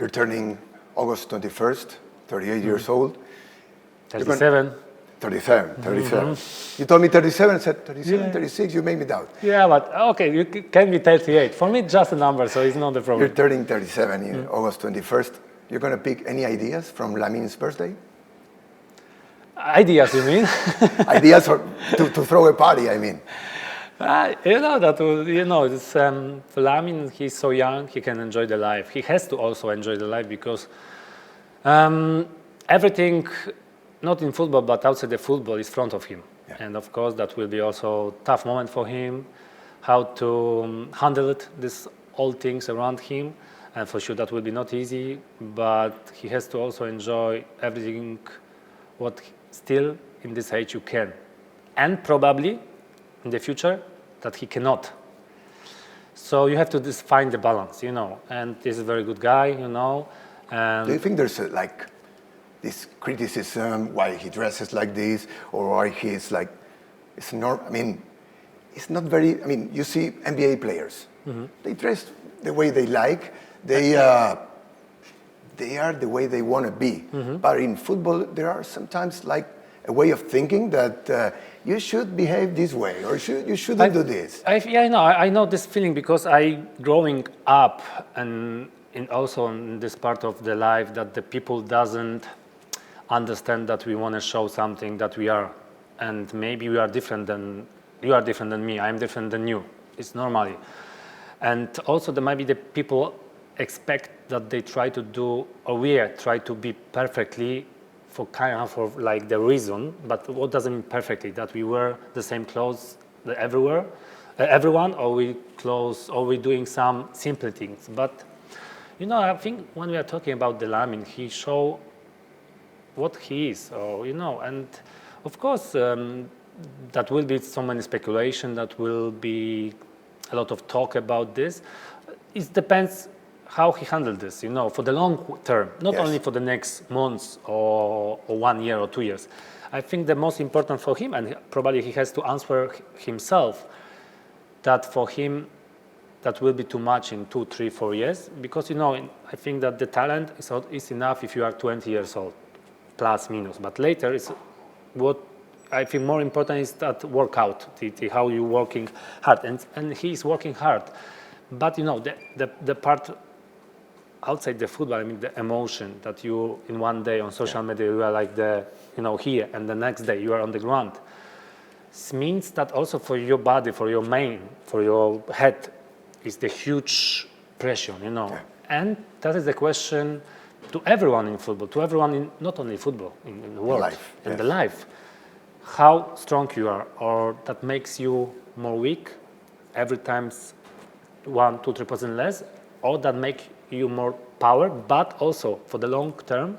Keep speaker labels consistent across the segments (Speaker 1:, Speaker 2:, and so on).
Speaker 1: You're turning August 21st, 38 years old.
Speaker 2: 37.
Speaker 1: 37. You told me 37, I said 37, 36, you made me doubt.
Speaker 2: Yeah, but okay, you can be 38. For me, it's just a number, so it's not the problem.
Speaker 1: You're turning 37 in August 21st. You're going to pick any ideas from Lamine's birthday?
Speaker 2: Ideas, you mean?
Speaker 1: Ideas to throw a party, I mean.
Speaker 2: It's, for Lamine, he's so young, he can enjoy the life. He has to also enjoy the life because everything, not in football, but outside the football, is in front of him. Yeah. And of course, that will be also a tough moment for him, how to handle it, these all things around him. And for sure, that will be not easy, but he has to also enjoy everything what still in this age you can. And probably in the future that he cannot. So you have to just find the balance, and he's a very good guy, And
Speaker 1: do you think there's this criticism why he dresses like this, or why he's like, it's not very, you see NBA players, they dress the way they like, they are the way they want to be. But in football, there are sometimes like a way of thinking that you should behave this way, or you shouldn't do this.
Speaker 2: I know this feeling because growing up and also in this part of the life that the people doesn't understand that we want to show something that we are, and maybe we are different than you are different than me. I'm different than you. It's normally, and also there might be the people expect that they try to do, or we try to be perfectly for like the reason, but what doesn't mean perfectly? That we wear the same clothes everyone, or we doing some simple things. But I think when we are talking about the Lamine, he show what he is, and of course that will be so many speculation, that will be a lot of talk about this. It depends how he handled this, for the long term, not only for the next months or 1 year or 2 years. I think the most important for him, and probably he has to answer himself, that for him that will be too much in 2, 3, 4 years, because I think that the talent is enough if you are 20 years old, plus minus. But later, what I think more important is that workout, how you working hard, and he is working hard. But the part outside the football, the emotion that you in one day on social media you are like here, and the next day you are on the ground. This means that also for your body, for your head, is the huge pressure, And that is the question to everyone in football, to everyone not only football, in the world, in the life. How strong you are, or that makes you more weak every time 1, 2, 3% less, or that make you more power, but also for the long term,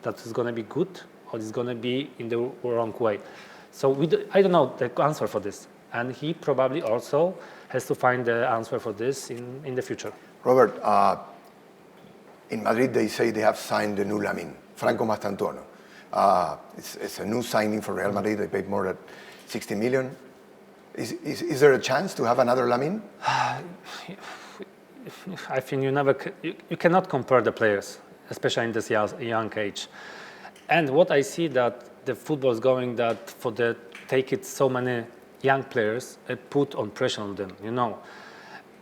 Speaker 2: that is going to be good, or it's going to be in the wrong way. So I don't know the answer for this, and he probably also has to find the answer for this in the future.
Speaker 1: Robert, in Madrid they say they have signed the new Lamine, Franco Mastantuono. It's a new signing for Real Madrid. They paid more than 60 million. Is there a chance to have another Lamine?
Speaker 2: I think you cannot compare the players, especially in this young age. And what I see that the football is going that take it so many young players put on pressure on them,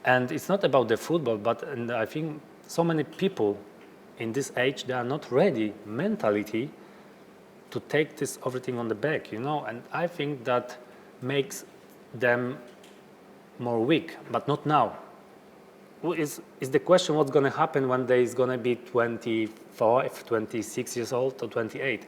Speaker 2: And it's not about the football, but I think so many people in this age, they are not ready mentally to take this everything on the back, And I think that makes them more weak, but not now. Is the question what's going to happen when they is going to be 25, 26 years old or 28?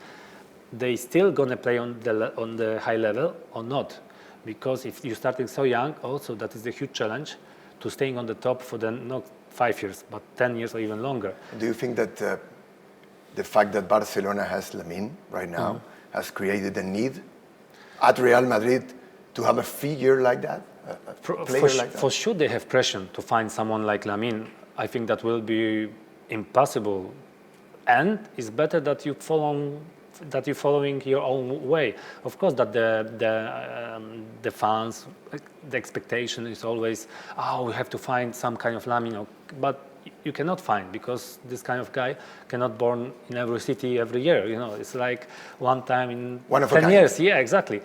Speaker 2: They still going to play on the high level or not? Because if you're starting so young, also that is a huge challenge to staying on the top for not 5 years, but 10 years or even longer.
Speaker 1: Do you think that the fact that Barcelona has Lamine right now has created a need at Real Madrid to have a figure like that?
Speaker 2: For sure they have pressure to find someone like Lamine. I think that will be impossible, and it's better that you're following your own way. Of course that the fans, the expectation is always, we have to find some kind of Lamine, but you cannot find, because this kind of guy cannot born in every city every year. You know, it's like one time in
Speaker 1: One of a
Speaker 2: 10
Speaker 1: kind.
Speaker 2: years. Yeah, exactly.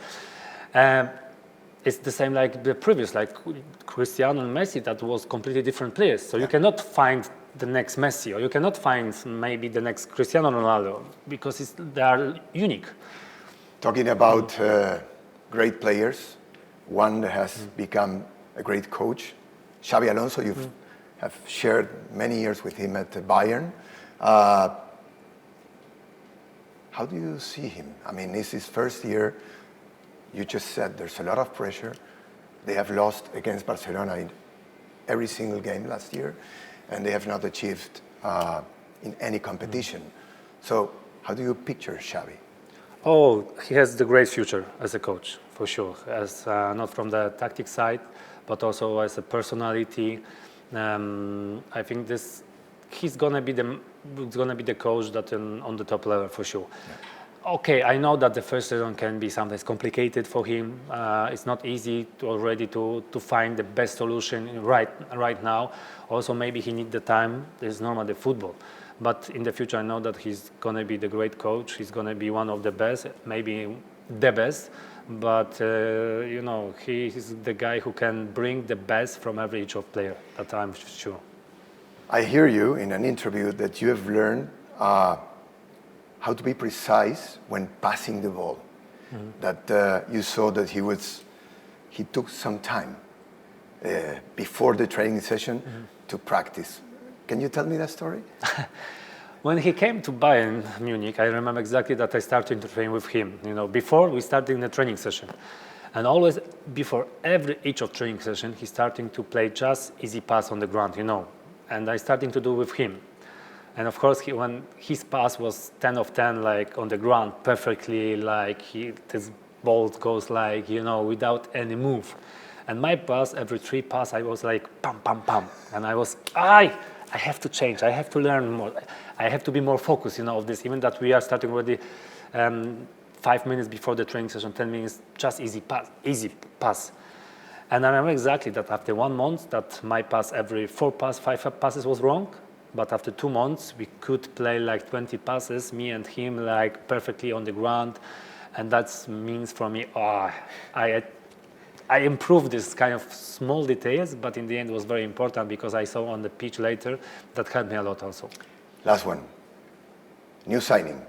Speaker 2: It's the same like the previous, like Cristiano and Messi, that was completely different players. So you cannot find the next Messi, or you cannot find maybe the next Cristiano Ronaldo, because they are unique.
Speaker 1: Talking about great players, one that has become a great coach, Xabi Alonso. You have shared many years with him at Bayern. How do you see him? I mean, it's his first year. You just said there's a lot of pressure. They have lost against Barcelona in every single game last year, and they have not achieved in any competition. So how do you picture Xabi?
Speaker 2: Oh, he has the great future as a coach, for sure. As not from the tactic side, but also as a personality. I think he's gonna be the coach that on the top level, for sure. Yeah. Okay, I know that the first season can be sometimes complicated for him. It's not easy to find the best solution right now. Also, maybe he needs the time. It's normal, the football. But in the future, I know that he's going to be the great coach. He's going to be one of the best, maybe the best. But, he is the guy who can bring the best from every each of player, that I'm sure.
Speaker 1: I hear you in an interview that you have learned how to be precise when passing the ball. That you saw that he took some time before the training session to practice. Can you tell me that story?
Speaker 2: When he came to Bayern Munich, I remember exactly that I started to train with him. Before we started the training session, and always before each of training session, he's starting to play just easy pass on the ground. And I starting to do with him. And of course, when his pass was 10 of 10, like on the ground, perfectly, like his ball goes like, without any move. And my pass, every 3 passes, I was like, pam, pam, pam. And I was, I have to change. I have to learn more. I have to be more focused, of this. Even that we are starting already 5 minutes before the training session, 10 minutes, just easy pass. And I remember exactly that after 1 month, that my pass, every 5 passes was wrong. But after 2 months, we could play like 20 passes, me and him, like perfectly on the ground. And that means for me, I improved this kind of small details, but in the end it was very important, because I saw on the pitch later that helped me a lot also.
Speaker 1: Last one. New signing,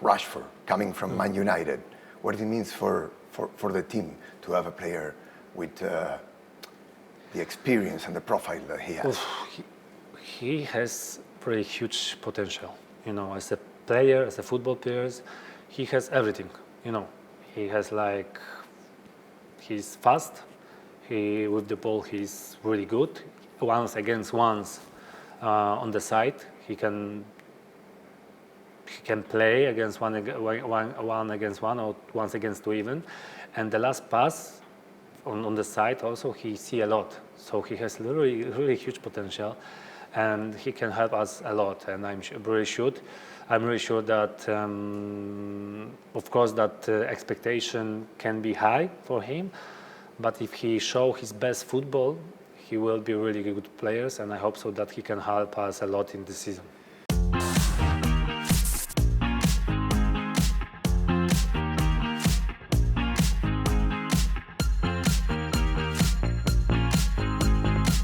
Speaker 1: Rashford, coming from Man United. What it means for the team to have a player with the experience and the profile that he has?
Speaker 2: He has very huge potential. As a player, as a football player, he has everything. He has he's fast. With the ball, he's really good. Once against ones on the side, he can play against one against one, or once against 2 even. And the last pass on the side also, he see a lot. So he has really, really huge potential. And he can help us a lot, and I'm really sure that, of course, that expectation can be high for him, but if he show his best football, he will be really good players, and I hope so that he can help us a lot in this season.